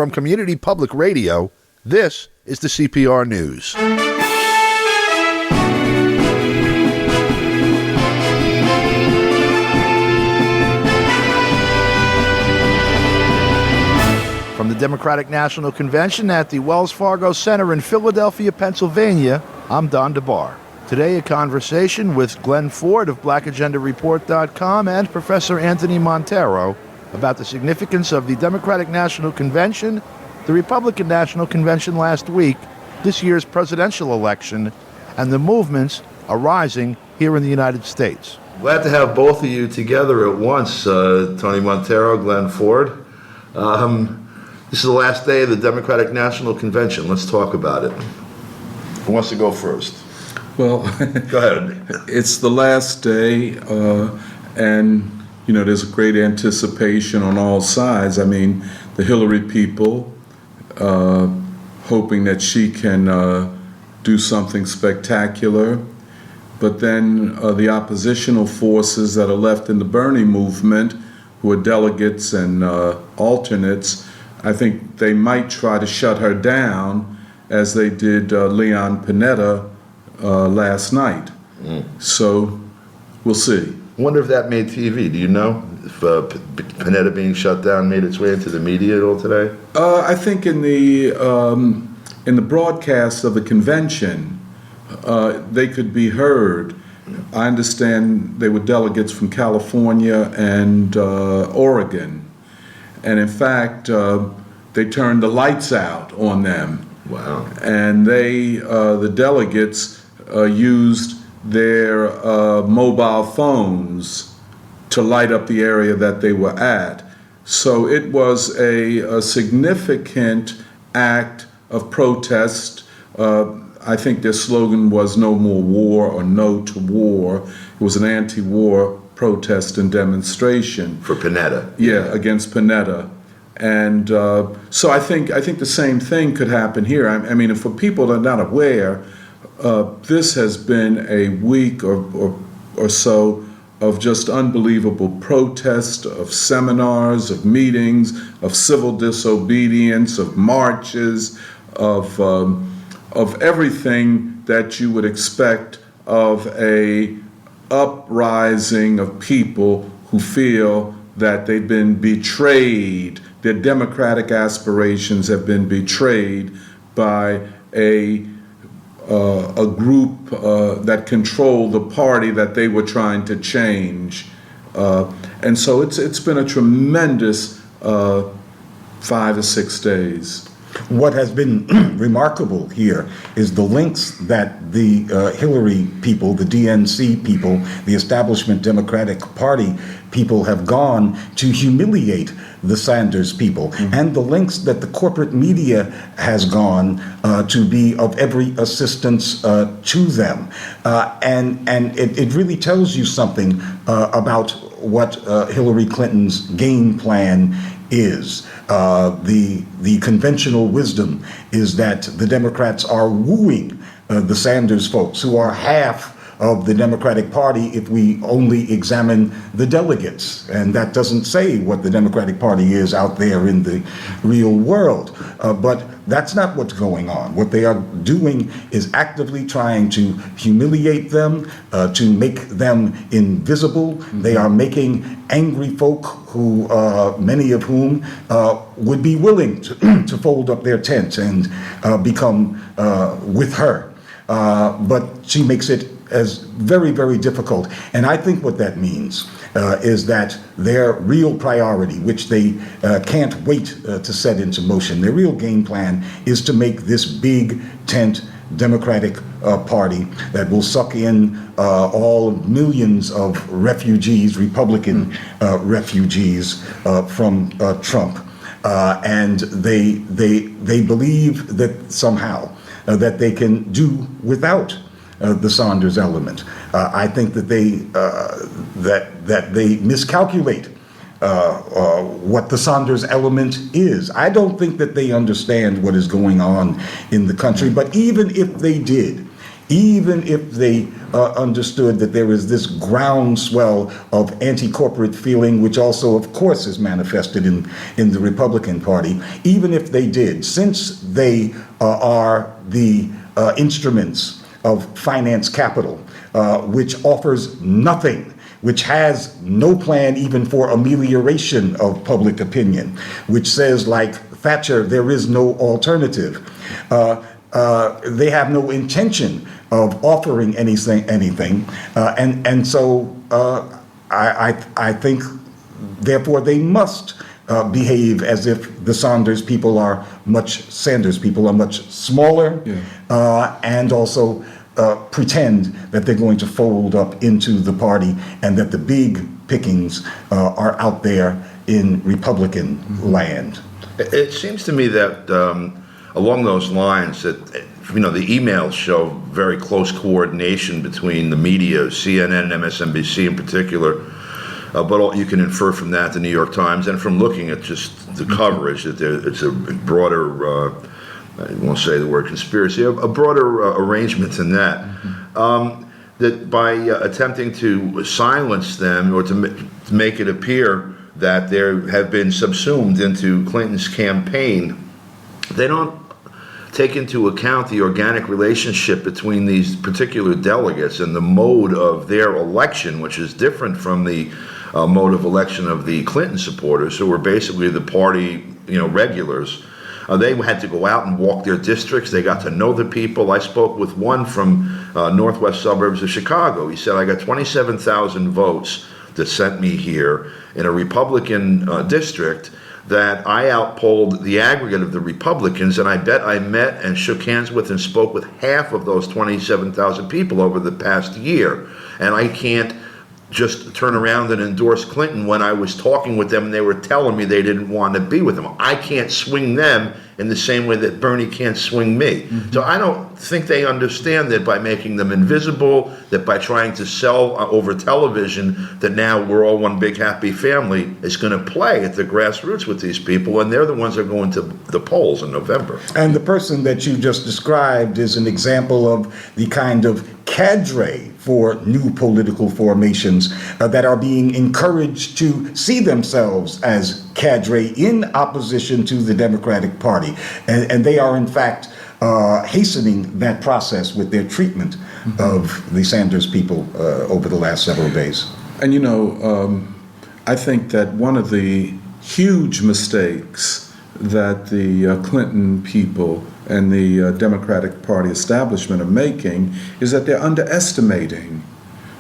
From Community Public Radio, this is the CPR News. From the Democratic National Convention at the Wells Fargo Center in Philadelphia, Pennsylvania, I'm Don DeBar. Today, a conversation with Glen Ford of BlackAgendaReport.com and Professor Anthony Monteiro about the significance of the Democratic National Convention, the Republican National Convention last week, this year's presidential election, and the movements arising here in the United States. Glad to have both of you together at once, Tony Monteiro, Glen Ford. This is the last day of the Democratic National Convention. Let's talk about it. Who wants to go first? Well, Go ahead. it's the last day, and there's a great anticipation on all sides. I mean, the Hillary people hoping that she can do something spectacular, but then the oppositional forces that are left in the Bernie movement, who are delegates and alternates, I think they might try to shut her down as they did Leon Panetta last night. So we'll see. I wonder if that made TV. Do you know if Panetta being shut down made its way into the media at all today? I think in the broadcast of the convention, they could be heard. I understand they were delegates from California and Oregon, and in fact, they turned the lights out on them. Wow! And the delegates, used their mobile phones to light up the area that they were at. So it was a significant act of protest. I think their slogan was "No More War" or "No to War." It was an anti-war protest and demonstration. For Panetta. Yeah, against Panetta. And so I think the same thing could happen here. I mean, for people that are not aware, this has been a week or so of just unbelievable protest, of seminars, of meetings, of civil disobedience, of marches, of everything that you would expect of a uprising of people who feel that they've been betrayed. Their democratic aspirations have been betrayed by a group that controlled the party that they were trying to change. And so it's been a tremendous 5 to 6 days. What has been remarkable here is the lengths that the Hillary people, the DNC people, the establishment Democratic Party people have gone to humiliate the Sanders people, and the lengths that the corporate media has gone to be of every assistance to them. And it really tells you something about what Hillary Clinton's game plan is. The conventional wisdom is that the Democrats are wooing the Sanders folks, who are half of the Democratic Party if we only examine the delegates. And that doesn't say what the Democratic Party is out there in the real world. But that's not what's going on. What they are doing is actively trying to humiliate them, to make them invisible. They are making angry folk who, many of whom, would be willing to fold up their tent and become with her. But she makes it as very, very difficult. And I think what that means is that their real priority, which they can't wait to set into motion, their real game plan is to make this big tent Democratic Party that will suck in all millions of refugees, Republican refugees from Trump. And they believe that somehow that they can do without the Sanders element. I think that they miscalculate what the Sanders element is. I don't think that they understand what is going on in the country, but even if they did, even if they understood that there is this groundswell of anti-corporate feeling, which also, of course, is manifested in the Republican Party, even if they did, since they are the instruments of finance capital, which offers nothing, which has no plan even for amelioration of public opinion, which says, like Thatcher, there is no alternative. They have no intention of offering anything, and so I think, therefore, they must behave as if the Sanders people are much smaller, and also pretend that they're going to fold up into the party and that the big pickings are out there in Republican land. It seems to me that along those lines that, the emails show very close coordination between the media, CNN and MSNBC in particular, but you can infer from that the New York Times, and from looking at just the coverage that it's a broader, I won't say the word conspiracy, a broader arrangement than that. That by attempting to silence them or to make it appear that they have been subsumed into Clinton's campaign, they don't take into account the organic relationship between these particular delegates and the mode of their election, which is different from the mode of election of the Clinton supporters, who were basically the party, regulars. They had to go out and walk their districts. They got to know the people. I spoke with one from northwest suburbs of Chicago. He said, I got 27,000 votes that sent me here in a Republican district that I outpolled the aggregate of the Republicans, and I bet I met and shook hands with and spoke with half of those 27,000 people over the past year. And I can't just turn around and endorse Clinton when I was talking with them and they were telling me they didn't want to be with him. I can't swing them in the same way that Bernie can't swing me. So I don't think they understand that by making them invisible, that by trying to sell over television that now we're all one big happy family, is going to play at the grassroots with these people, and they're the ones that are going to the polls in November. And the person that you just described is an example of the kind of cadre for new political formations that are being encouraged to see themselves as cadre in opposition to the Democratic Party. And they are, in fact, hastening that process with their treatment of the Sanders people over the last several days. And I think that one of the huge mistakes that the Clinton people and the Democratic Party establishment are making is that they're underestimating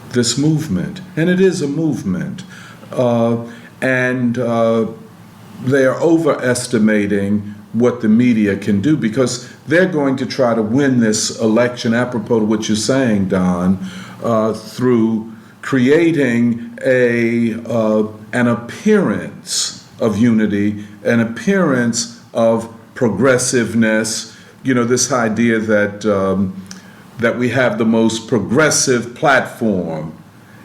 this movement. And it is a movement. And they are overestimating what the media can do, because they're going to try to win this election, apropos to what you're saying, Don, through creating an appearance of unity, an appearance of progressiveness. This idea that we have the most progressive platform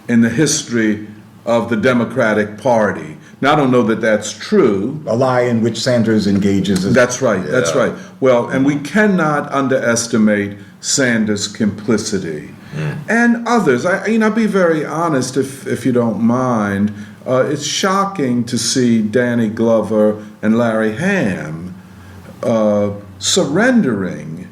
in the history of the Democratic Party. Now, I don't know that that's true. A lie in which Sanders engages. That's right. Yeah. That's right. Well, and we cannot underestimate Sanders' complicity. And others. I'll be very honest, if you don't mind. It's shocking to see Danny Glover and Larry Hamm surrendering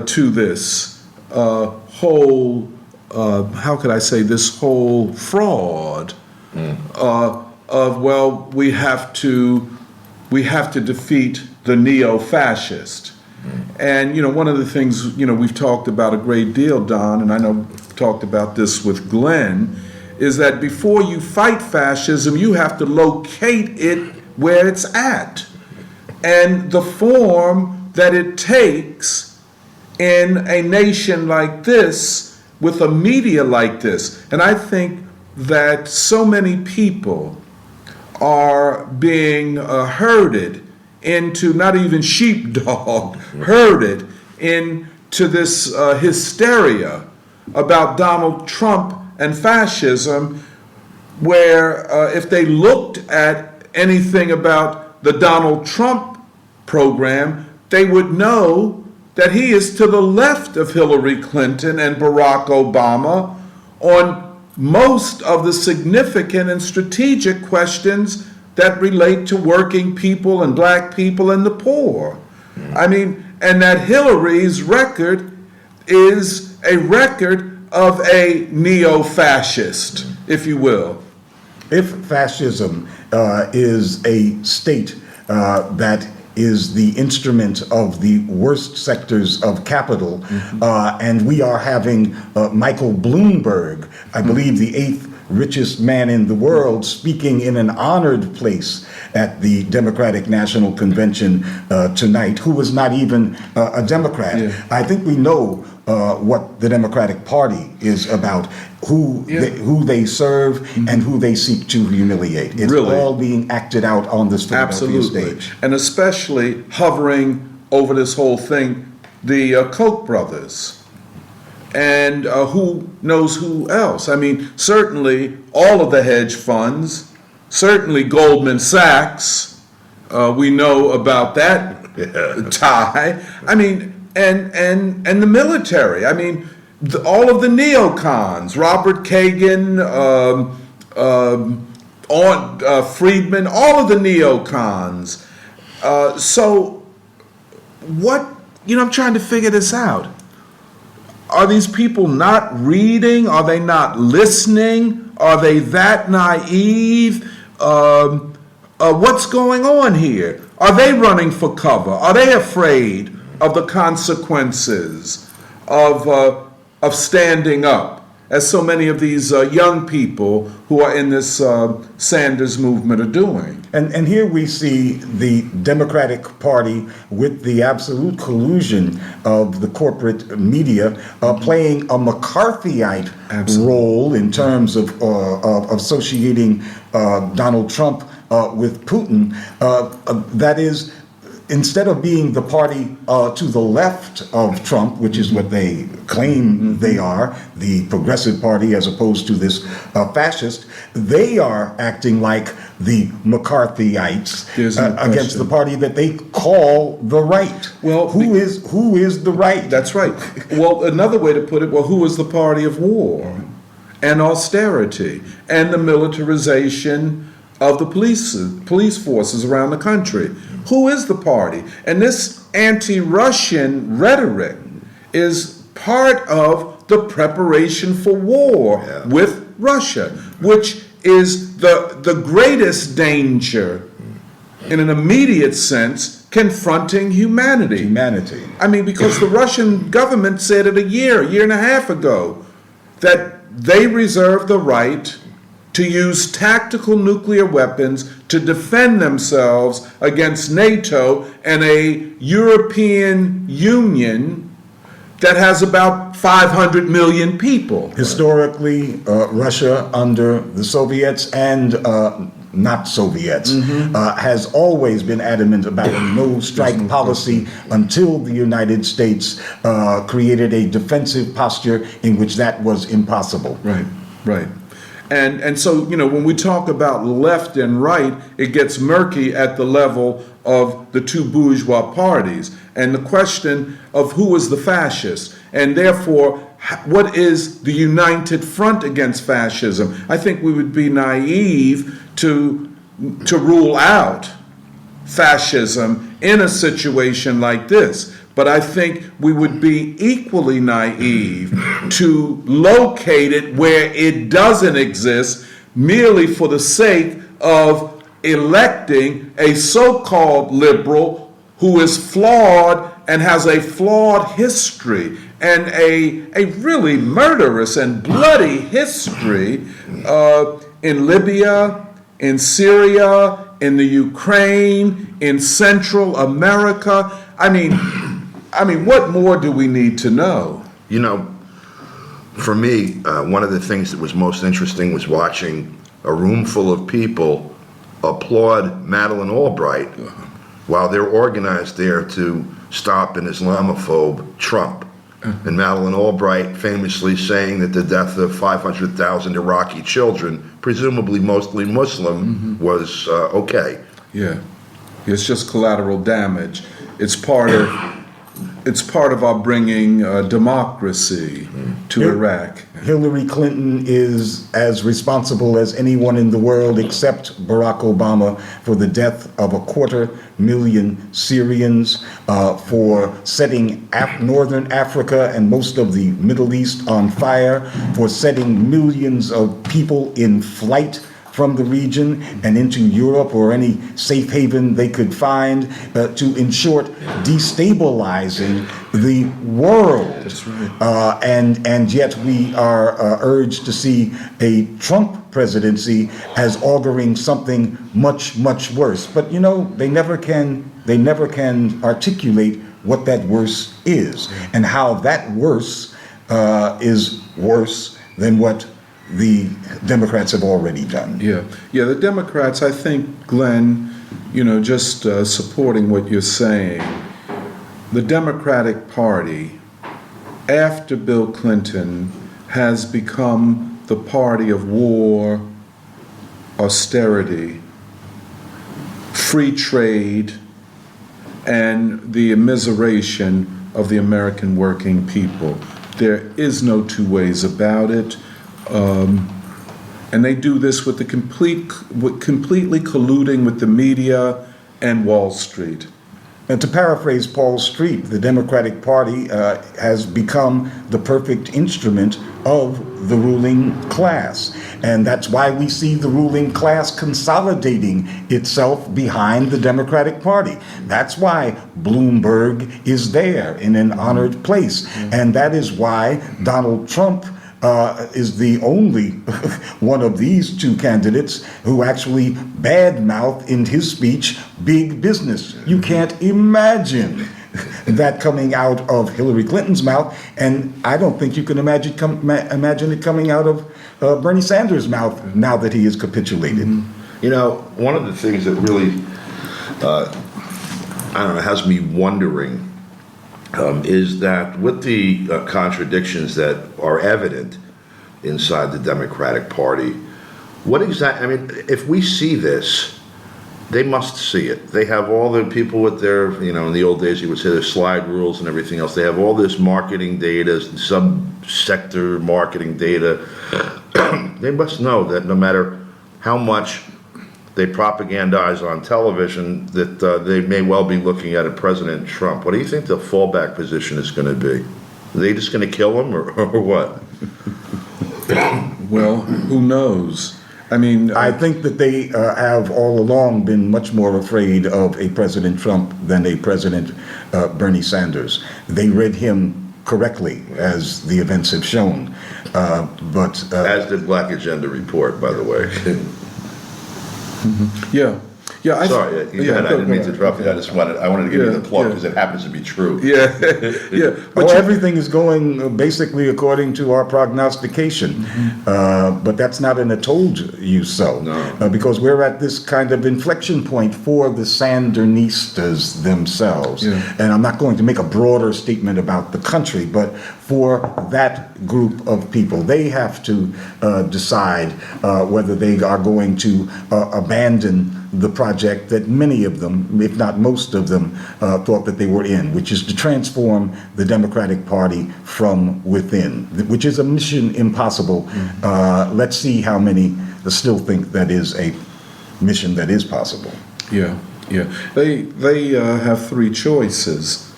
to this whole, how could I say, this whole fraud of, well, we have to defeat the neo-fascist. And, one of the things, we've talked about a great deal, Don, and I know I've talked about this with Glenn, is that before you fight fascism, you have to locate it where it's at. And the form that it takes in a nation like this, with a media like this. And I think that so many people are being herded into, not even sheepdog, herded into this hysteria about Donald Trump and fascism, where if they looked at anything about the Donald Trump program, they would know that he is to the left of Hillary Clinton and Barack Obama on most of the significant and strategic questions that relate to working people and black people and the poor. I mean, and that Hillary's record is a record of a neo-fascist, if you will. If fascism is a state that is the instrument of the worst sectors of capital, and we are having Michael Bloomberg, I believe the 8th richest man in the world, speaking in an honored place at the Democratic National Convention tonight, who was not even a Democrat. Yeah. I think we know what the Democratic Party is about, who they serve and who they seek to humiliate. It's Really? all being acted out on this Philadelphia Absolutely. stage. And especially hovering over this whole thing, the Koch brothers. And who knows who else? I mean, certainly all of the hedge funds, certainly Goldman Sachs, we know about that tie. I mean, and the military. I mean, all of the neocons, Robert Kagan, Friedman, all of the neocons. So what, I'm trying to figure this out. Are these people not reading? Are they not listening? Are they that naive? What's going on here? Are they running for cover? Are they afraid of the consequences of standing up, as so many of these young people who are in this Sanders movement are doing? And here we see the Democratic Party with the absolute collusion of the corporate media playing a McCarthyite role in terms of associating Donald Trump with Putin. That is, instead of being the party to the left of Trump, which is what they claim they are, the progressive party as opposed to this fascist, they are acting like the McCarthyites against the party that they call the right. Well, who is the right? That's right. Well, another way to put it, who is the party of war and austerity and the militarization of the police forces around the country? Who is the party? And this anti-Russian rhetoric is part of the preparation for war with Russia, which is the greatest danger in an immediate sense confronting humanity. I mean, because the Russian government said it a year and a half ago, that they reserve the right to use tactical nuclear weapons to defend themselves against NATO and a European Union that has about 500 million people. Historically, Russia under the Soviets and not Soviets has always been adamant about a no-strike policy until the United States created a defensive posture in which that was impossible. Right. And so, when we talk about left and right, it gets murky at the level of the two bourgeois parties. And the question of who is the fascist, and therefore, what is the united front against fascism? I think we would be naive to rule out fascism in a situation like this. But I think we would be equally naive to locate it where it doesn't exist merely for the sake of electing a so-called liberal who is flawed and has a flawed history and a really murderous and bloody history in Libya, in Syria, in the Ukraine, in Central America. I mean, what more do we need to know? For me, one of the things that was most interesting was watching a room full of people applaud Madeleine Albright while they're organized there to stop an Islamophobe Trump. And Madeleine Albright famously saying that the death of 500,000 Iraqi children, presumably mostly Muslim, was okay. Yeah, it's just collateral damage. It's part of it's part of our bringing democracy to Here- Iraq. Hillary Clinton is as responsible as anyone in the world except Barack Obama for the death of 250,000 Syrians, for setting Northern Africa and most of the Middle East on fire, for setting millions of people in flight from the region and into Europe or any safe haven they could find, to, in short, destabilizing the world. That's right. And yet we are urged to see a Trump presidency as auguring something much, much worse. But you know, they never can articulate what that worse is and how that worse is worse than what the Democrats have already done. Yeah, the Democrats, I think, Glenn, just supporting what you're saying, the Democratic Party, after Bill Clinton, has become the party of war, austerity, free trade, and the immiseration of the American working people. There is no two ways about it. And they do this with completely colluding with the media and Wall Street. And to paraphrase Paul Street, the Democratic Party has become the perfect instrument of the ruling class. And that's why we see the ruling class consolidating itself behind the Democratic Party. That's why Bloomberg is there in an honored place. And that is why Donald Trump is the only one of these two candidates who actually badmouth in his speech big business. You can't imagine that coming out of Hillary Clinton's mouth, and I don't think you can imagine it coming out of Bernie Sanders' mouth now that he has capitulated. You know, one of the things that really, has me wondering is that with the contradictions that are evident inside the Democratic Party, if we see this, they must see it. They have all the people with their, in the old days you would say their slide rules and everything else. They have all this marketing data, sub-sector marketing data. They must know that no matter how much they propagandize on television, that they may well be looking at a President Trump. What do you think the fallback position is going to be? Are they just going to kill him or what? Well, who knows? I mean, I think that they have all along been much more afraid of a President Trump than a President Bernie Sanders. They read him correctly, as the events have shown. But as did Black Agenda Report, by the way. yeah. Sorry, I didn't mean to interrupt you. I wanted to give you the plug because it happens to be true. Yeah. But everything is going basically according to our prognostication. But that's not an "I told you so." No. Because we're at this kind of inflection point for the Sandinistas themselves. Yeah. And I'm not going to make a broader statement about the country, but for that group of people, they have to decide whether they are going to abandon the project that many of them, if not most of them, thought that they were in, which is to transform the Democratic Party from within, which is a mission impossible. Let's see how many still think that is a mission that is possible. Yeah. They have three choices: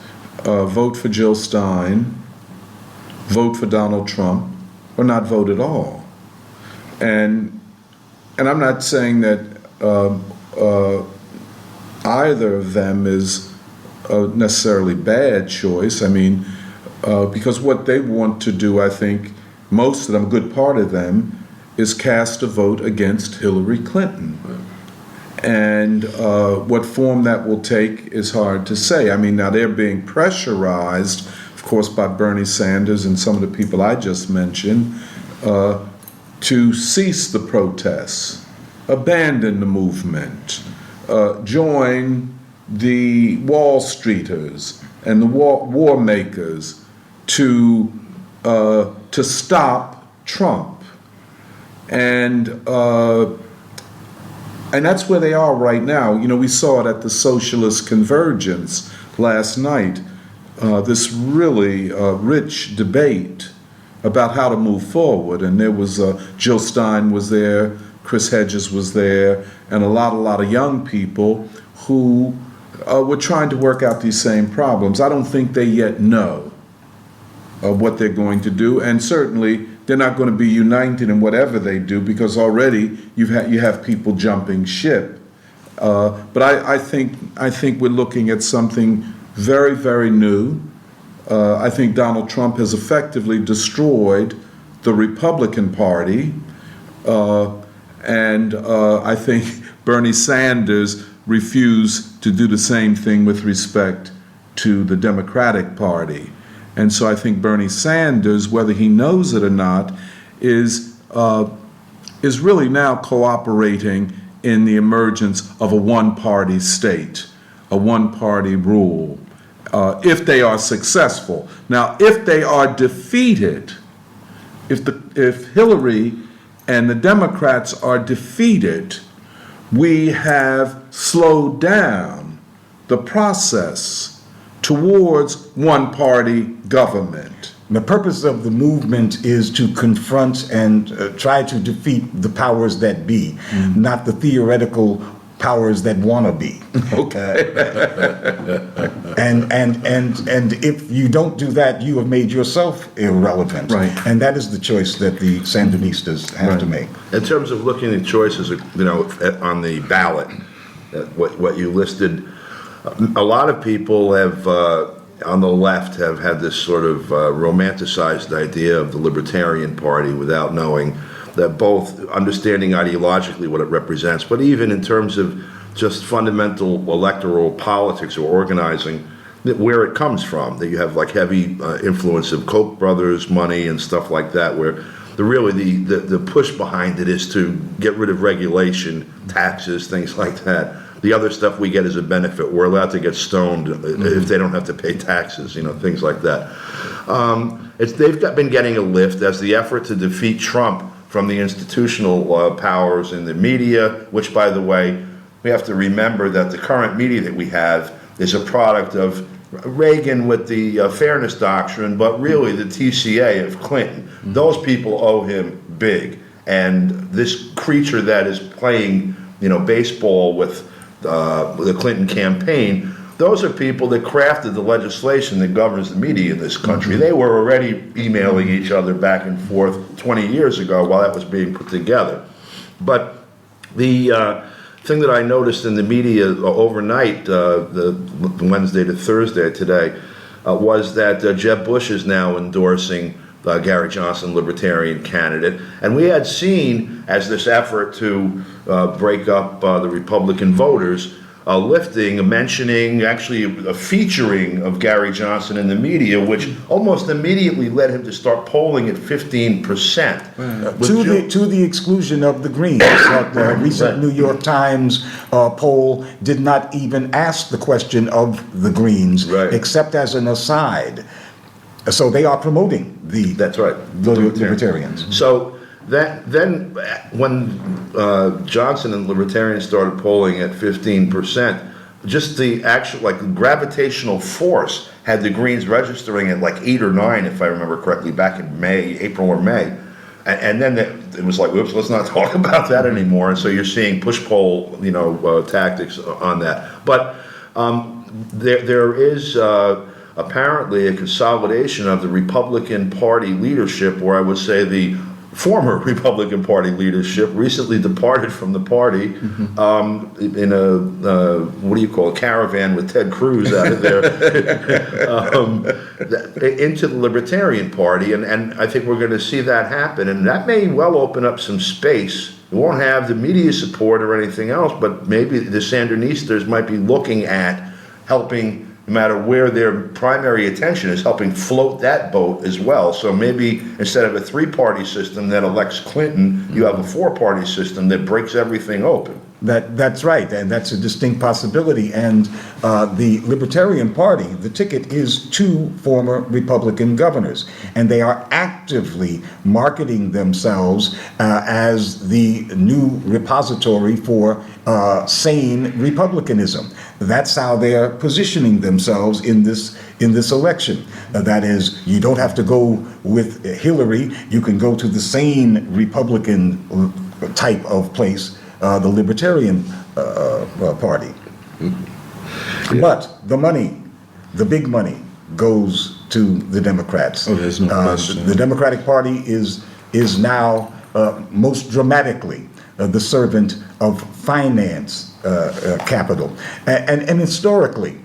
vote for Jill Stein, vote for Donald Trump, or not vote at all. And I'm not saying that either of them is a necessarily bad choice. I mean, because what they want to do, I think, most of them, a good part of them, is cast a vote against Hillary Clinton. And what form that will take is hard to say. I mean, now they're being pressurized, of course, by Bernie Sanders and some of the people I just mentioned, to cease the protests, abandon the movement, join the Wall Streeters and the war makers to stop Trump. And that's where they are right now. You know, we saw it at the Socialist Convergence last night. this really rich debate about how to move forward. And there was Jill Stein was there, Chris Hedges was there, and a lot of young people who were trying to work out these same problems. I don't think they yet know what they're going to do, and certainly they're not going to be united in whatever they do, because already you have people jumping ship. But I think we're looking at something very, very new. I think Donald Trump has effectively destroyed the Republican Party, and I think Bernie Sanders refused to do the same thing with respect to the Democratic Party. And so I think Bernie Sanders, whether he knows it or not, is really now cooperating in the emergence of a one-party state, a one-party rule, if they are successful. Now, if they are defeated, if Hillary and the Democrats are defeated, we have slowed down the process towards one-party government. The purpose of the movement is to confront and try to defeat the powers that be, not the theoretical powers that want to be. Okay. And if you don't do that, you have made yourself irrelevant. Right. And that is the choice that the Sandinistas have to make. In terms of looking at choices, on the ballot, what you listed, a lot of people have, on the left, have had this sort of romanticized idea of the Libertarian Party without knowing that, both understanding ideologically what it represents, but even in terms of just fundamental electoral politics or organizing, where it comes from, that you have like heavy influence of Koch brothers money and stuff like that, where the push behind it is to get rid of regulation, taxes, things like that. The other stuff we get as a benefit. We're allowed to get stoned if they don't have to pay taxes, things like that. They've been getting a lift as the effort to defeat Trump from the institutional powers in the media, which, by the way, we have to remember that the current media that we have is a product of Reagan with the Fairness Doctrine, but really the TCA of Clinton. Those people owe him big. And this creature that is playing, baseball with the Clinton campaign, those are people that crafted the legislation that governs the media in this country. They were already emailing each other back and forth 20 years ago while that was being put together. But the thing that I noticed in the media overnight, the Wednesday to Thursday today, was that Jeb Bush is now endorsing Gary Johnson, Libertarian candidate. And we had seen, as this effort to break up the Republican voters, lifting, mentioning, actually a featuring of Gary Johnson in the media, which almost immediately led him to start polling at 15%. To the exclusion of the Greens. The recent New York Times poll did not even ask the question of the Greens, except as an aside. So they are promoting the Libertarians. So then when Johnson and Libertarians started polling at 15%, just the actual gravitational force had the Greens registering at 8 or 9, if I remember correctly, back in April or May. And then it was like, whoops, let's not talk about that anymore. And so you're seeing push poll, tactics on that. But there is apparently a consolidation of the Republican Party leadership, or I would say the former Republican Party leadership recently departed from the party in a caravan with Ted Cruz out of there into the Libertarian Party, and I think we're going to see that happen, and that may well open up some space. It won't have the media support or anything else, but maybe the Sandinistas might be looking at helping, no matter where their primary attention is, helping float that boat as well. So maybe instead of a 3-party system that elects Clinton, you have a 4-party system that breaks everything open. That's right, and that's a distinct possibility. And the Libertarian Party, the ticket is 2 former Republican governors, and they are actively marketing themselves as the new repository for sane republicanism. That's how they're positioning themselves in this election. That is, you don't have to go with Hillary; you can go to the sane Republican type of place. The Libertarian Party. But the money, the big money, goes to the Democrats. Oh, there's no question. The Democratic Party is now most dramatically the servant of finance capital. And historically,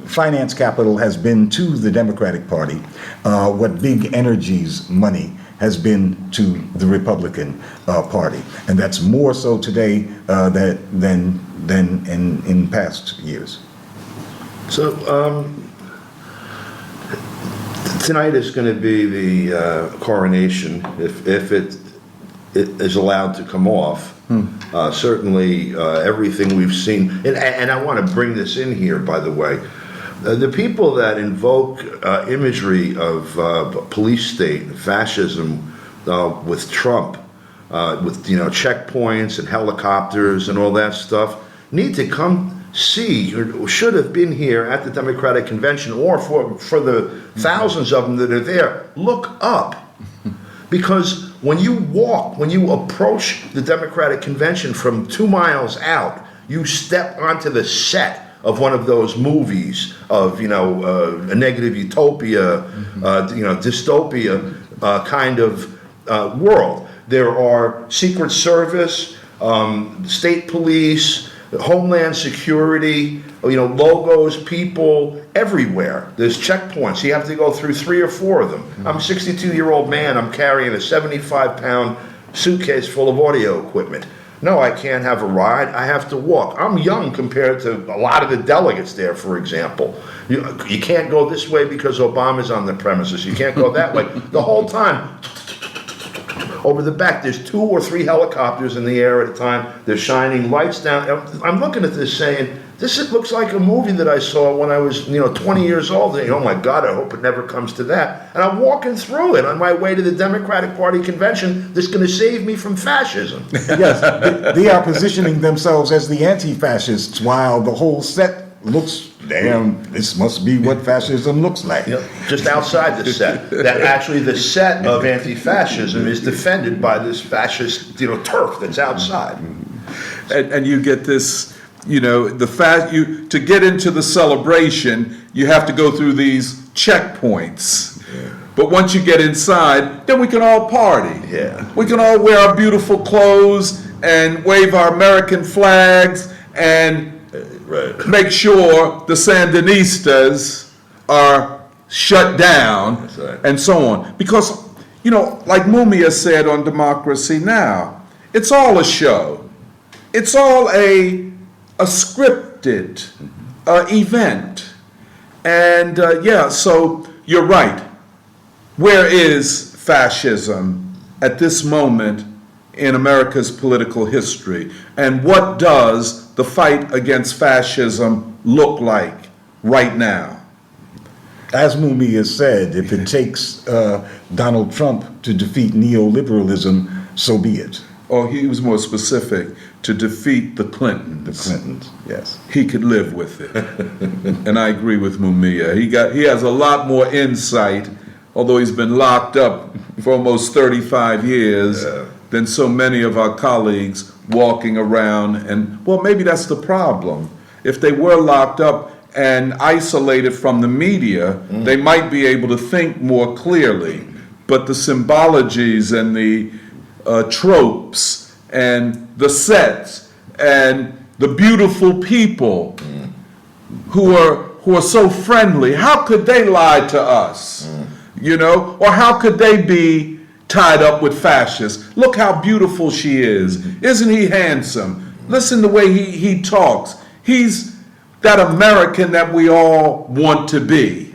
finance capital has been to the Democratic Party what big energy's money has been to the Republican Party, and that's more so today than in past years. So tonight is going to be the coronation, if it is allowed to come off. Certainly, everything we've seen, and I want to bring this in here, by the way. The people that invoke imagery of police state, fascism, with Trump, with checkpoints and helicopters and all that stuff, need to come see, or should have been here at the Democratic Convention, or for the thousands of them that are there, look up. Because when you approach the Democratic Convention from 2 miles out, you step onto the set of one of those movies of a negative utopia, dystopia kind of world. There are Secret Service, state police, Homeland Security, logos, people everywhere. There's checkpoints. You have to go through 3 or 4 of them. I'm a 62-year-old man. I'm carrying a 75-pound suitcase full of audio equipment. No, I can't have a ride. I have to walk. I'm young compared to a lot of the delegates there, for example. You can't go this way because Obama's on the premises. You can't go that way. The whole time, over the back, there's 2 or 3 helicopters in the air at a time. They're shining lights down. I'm looking at this saying, this looks like a movie that I saw when I was 20 years old. And, oh my God, I hope it never comes to that. And I'm walking through it on my way to the Democratic Party convention that's going to save me from fascism. Yes, they are positioning themselves as the anti-fascists, while the whole set looks, damn, this must be what fascism looks like. Just outside the set. That actually the set of anti-fascism is defended by this fascist turf that's outside. And you get this, to get into the celebration, you have to go through these checkpoints. Yeah. But once you get inside, then we can all party. Yeah. We can all wear our beautiful clothes and wave our American flags and make sure the Sandinistas are shut down. That's right. And so on. Because, like Mumia said on Democracy Now!, it's all a show. It's all a scripted event. And so you're right. Where is fascism at this moment in America's political history? And what does the fight against fascism look like right now? As Mumia said, if it takes Donald Trump to defeat neoliberalism, so be it. Or he was more specific, to defeat the Clintons. The Clintons, yes. He could live with it. And I agree with Mumia. He has a lot more insight, although he's been locked up for almost 35 years, than so many of our colleagues walking around. And, well, maybe that's the problem. If they were locked up and isolated from the media, they might be able to think more clearly. But the symbologies and the tropes and the sets and the beautiful people who are so friendly, how could they lie to us? Or how could they be tied up with fascists? Look how beautiful she is. Isn't he handsome? Listen the way he talks. He's that American that we all want to be.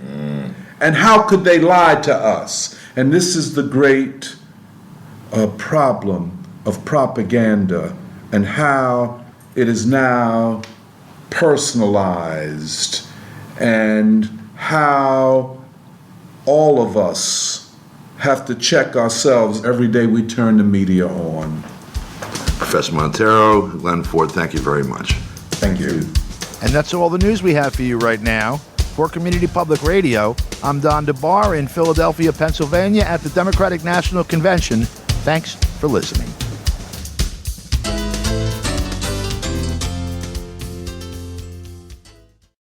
And how could they lie to us? And this is the great problem of propaganda and how it is now personalized, and how all of us have to check ourselves every day we turn the media on. Professor Monteiro, Glen Ford, thank you very much. Thank you. And that's all the news we have for you right now. For Community Public Radio, I'm Don DeBar in Philadelphia, Pennsylvania at the Democratic National Convention. Thanks for listening.